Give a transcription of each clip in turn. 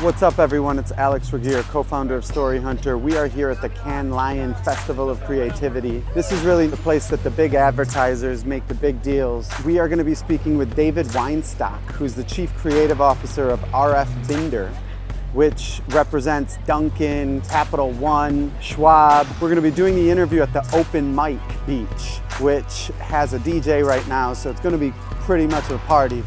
What's up, everyone? It's Alex Ragir, co-founder of Storyhunter. We are here at the Cannes Lion Festival of Creativity. This is really the place that the big advertisers make the big deals. We are going to be speaking with David Weinstock, who's the Chief Creative Officer of RF Binder, which represents Dunkin', Capital One, Schwab. We're going to be doing the interview at the Open Mic Beach, which has a DJ right now, so it's going to be pretty much a party.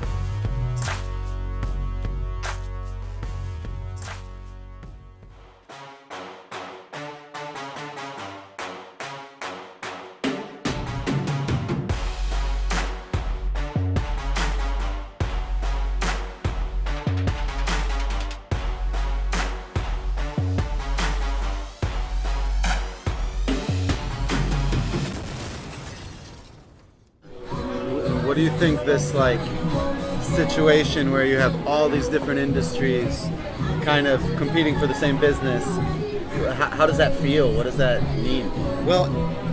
What do you think this situation where you have all these different industries kind of competing for the same business, how does that feel? What does that mean? Well,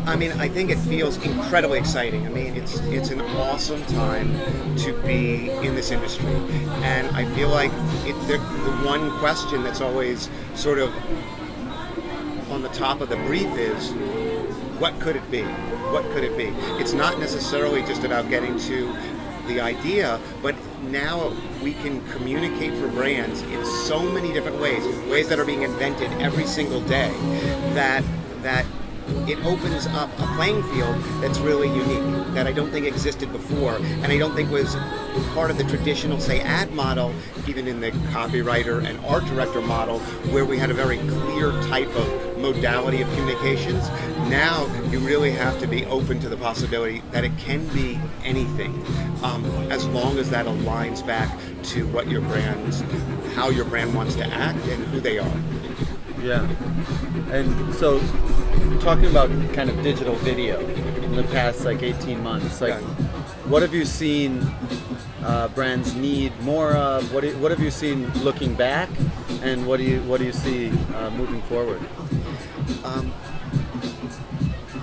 I mean, I think it feels incredibly exciting. I mean, it's an awesome time to be in this industry. And I feel like the one question that's always sort of on the top of the brief is, what could it be? What could it be? It's not necessarily just about getting to the idea, but now we can communicate for brands in so many different ways that are being invented every single day, that it opens up a playing field that's really unique, that I don't think existed before, and I don't think was part of the traditional, say, ad model, even in the copywriter and art director model, where we had a very clear type of modality of communications. Now you really have to be open to the possibility that it can be anything, as long as that aligns back to what your brand's, how your brand wants to act and who they are. Yeah. And so, talking about kind of digital video in the past 18 months, what have you seen brands need more of? What have you seen looking back, and what do you see moving forward?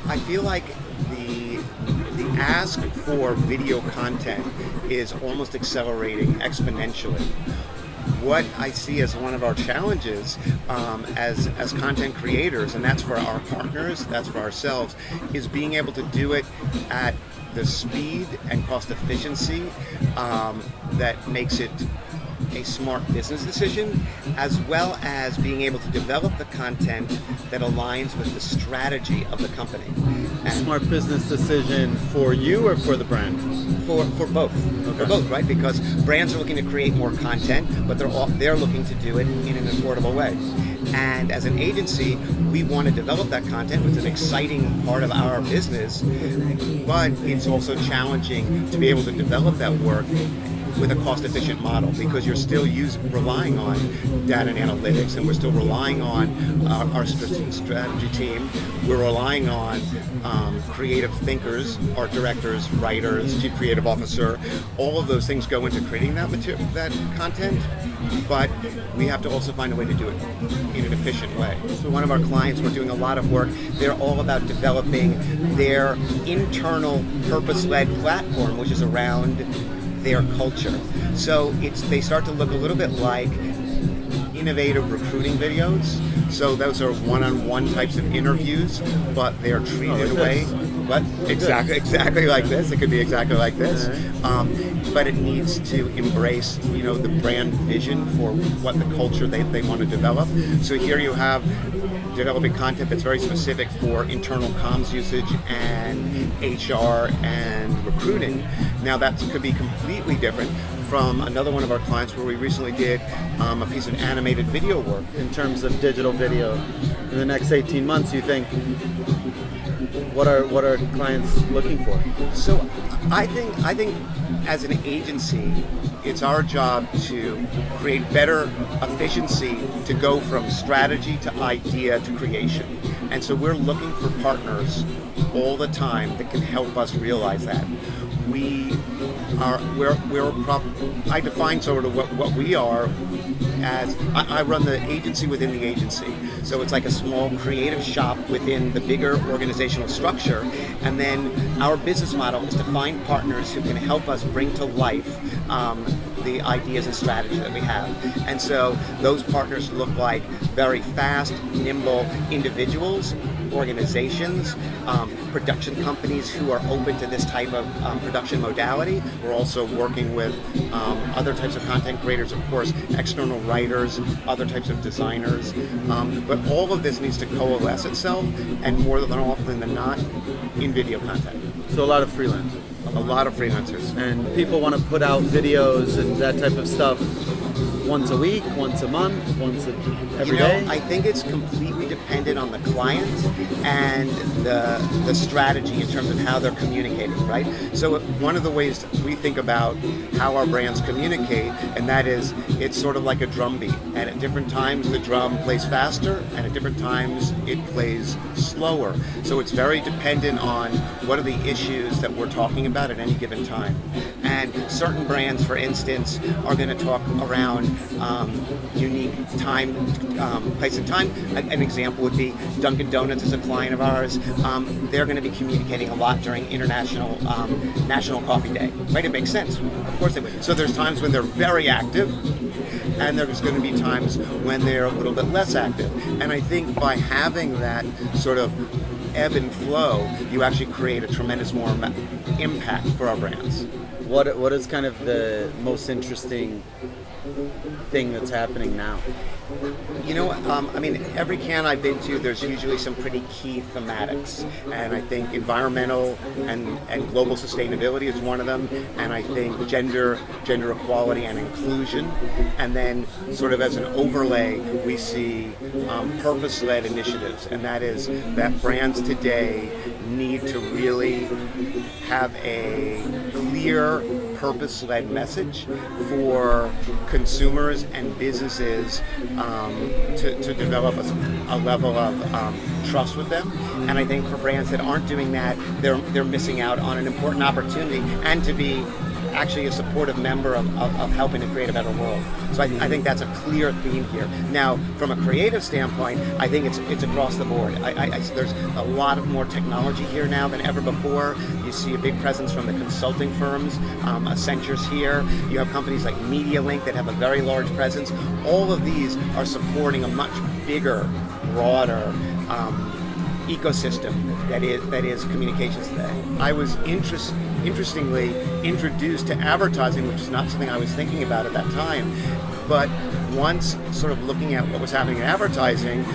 I feel like the ask for video content is almost accelerating exponentially. What I see as one of our challenges as content creators, and that's for our partners, that's for ourselves, is being able to do it at the speed and cost efficiency that makes it a smart business decision, as well as being able to develop the content that aligns with the strategy of the company. And smart business decision for you or for the brand? For both. Okay. For both, right? Because brands are looking to create more content, but they're looking to do it in an affordable way. And as an agency, we want to develop that content, which is an exciting part of our business, but it's also challenging to be able to develop that work with a cost-efficient model, because you're still relying on data and analytics, and we're still relying on our strategy team. We're relying on creative thinkers, art directors, writers, chief creative officer. All of those things go into creating that content, but we have to also find a way to do it in an efficient way. So one of our clients, we're doing a lot of work. They're all about developing their internal purpose-led platform, which is around their culture. So they start to look a little bit like innovative recruiting videos. So those are one-on-one types of interviews, but they're treated in a way. But exactly like this. It could be exactly like this. But it needs to embrace, the brand vision for what the culture they want to develop. So here you have developing content that's very specific for internal comms usage and HR and recruiting. Now that could be completely different from another one of our clients where we recently did a piece of animated video work. In terms of digital video, in the next 18 months, you think, what are clients looking for? So I think as an agency, it's our job to create better efficiency to go from strategy to idea to creation. And so we're looking for partners all the time that can help us realize that. I define sort of what we are as, I run the agency within the agency. So it's like a small creative shop within the bigger organizational structure. And then our business model is to find partners who can help us bring to life the ideas and strategy that we have. And so those partners look like very fast, nimble individuals, organizations, production companies who are open to this type of production modality. We're also working with other types of content creators, of course, external writers, other types of designers. But all of this needs to coalesce itself, and more than often than not, in video content. So a lot of freelancers. A lot of freelancers. And people want to put out videos and that type of stuff once a week, once a month, every day? I think it's completely dependent on the client and the strategy in terms of how they're communicating, right? So one of the ways we think about how our brands communicate, and that is, it's sort of like a drum beat. And at different times the drum plays faster, and at different times it plays slower. So it's very dependent on what are the issues that we're talking about at any given time. And certain brands, for instance, are going to talk around unique time, place and time. An example would be Dunkin' Donuts is a client of ours. They're going to be communicating a lot during International National Coffee Day, right? It makes sense. Of course they would. So there's times when they're very active, and there's going to be times when they're a little bit less active. And I think by having that sort of ebb and flow, you actually create a tremendous more impact for our brands. What is kind of the most interesting thing that's happening now? You know, I mean, every can I've been to, there's usually some pretty key thematics. And I think environmental and global sustainability is one of them. And I think gender equality and inclusion. And then sort of as an overlay, we see purpose-led initiatives. And that is that brands today need to really have a clear purpose-led message for consumers and businesses to develop a level of trust with them. And I think for brands that aren't doing that, they're missing out on an important opportunity, and to be actually a supportive member of helping to create a better world. So I think that's a clear theme here. Now, from a creative standpoint, I think it's across the board. There's a lot of more technology here now than ever before. You see a big presence from the consulting firms, Accenture's here. You have companies like MediaLink that have a very large presence. All of these are supporting a much bigger, broader ecosystem that is communications today. I was interestingly introduced to advertising, which is not something I was thinking about at that time. But once sort of looking at what was happening in advertising,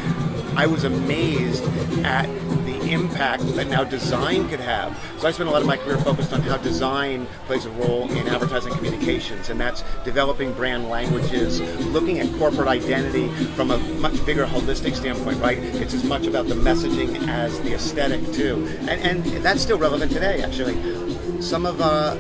I was amazed at the impact that now design could have. So I spent a lot of my career focused on how design plays a role in advertising communications, and that's developing brand languages, looking at corporate identity from a much bigger holistic standpoint, right? It's as much about the messaging as the aesthetic too. And that's still relevant today, actually. Some of our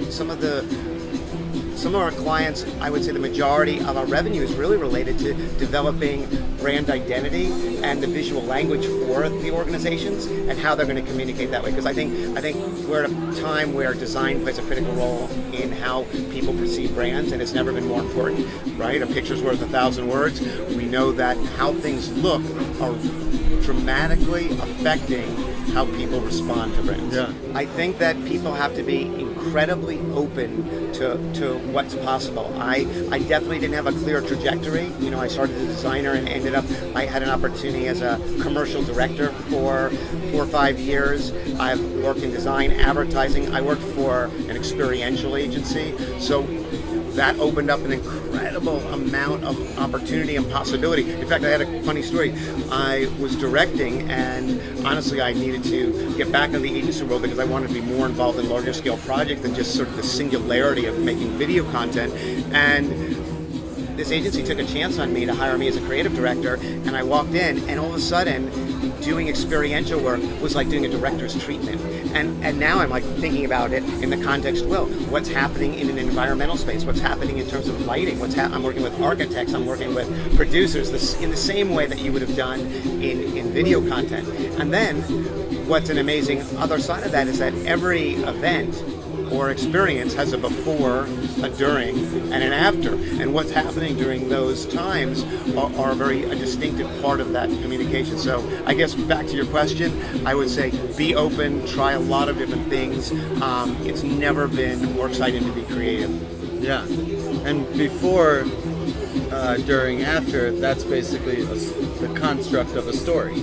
clients, I would say the majority of our revenue is really related to developing brand identity and the visual language for the organizations and how they're going to communicate that way. Because I think we're at a time where design plays a critical role in how people perceive brands, and it's never been more important, right? A picture's worth 1,000 words. We know that how things look are dramatically affecting how people respond to brands. Yeah. I think that people have to be incredibly open to what's possible. I definitely didn't have a clear trajectory. You know, I started as a designer and ended up, I had an opportunity as a commercial director for 4 or 5 years. I've worked in design, advertising. I worked for an experiential agency. So that opened up an incredible amount of opportunity and possibility. In fact, I had a funny story. I was directing, and honestly, I needed to get back into the agency world because I wanted to be more involved in larger scale projects than just sort of the singularity of making video content. And this agency took a chance on me to hire me as a creative director, and I walked in, and all of a sudden, doing experiential work was like doing a director's treatment. And now I'm like thinking about it in the context, well, what's happening in an environmental space? What's happening in terms of lighting? I'm working with architects, I'm working with producers, in the same way that you would have done in video content. And then what's an amazing other side of that is that every event or experience has a before, a during, and an after. And what's happening during those times are a distinctive part of that communication. So I guess back to your question, I would say be open, try a lot of different things. It's never been more exciting to be creative. Yeah. And before, during, after, that's basically the construct of a story.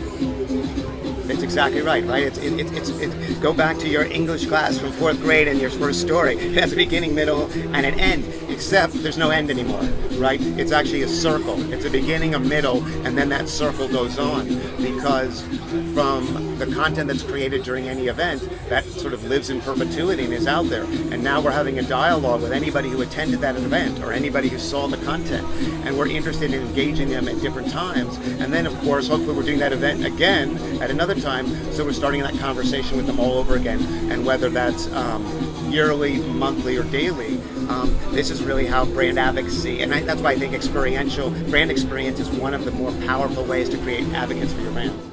It's exactly right? It's go back to your English class from 4th grade and your first story. It has a beginning, middle, and an end, except there's no end anymore, right? It's actually a circle. It's a beginning, a middle, and then that circle goes on, because from the content that's created during any event, that sort of lives in perpetuity and is out there. And now we're having a dialogue with anybody who attended that event or anybody who saw the content, and we're interested in engaging them at different times. And then, of course, hopefully we're doing that event again at another time, so we're starting that conversation with them all over again. And whether that's yearly, monthly, or daily, this is really how brand advocacy, and that's why I think brand experience is one of the more powerful ways to create advocates for your brand.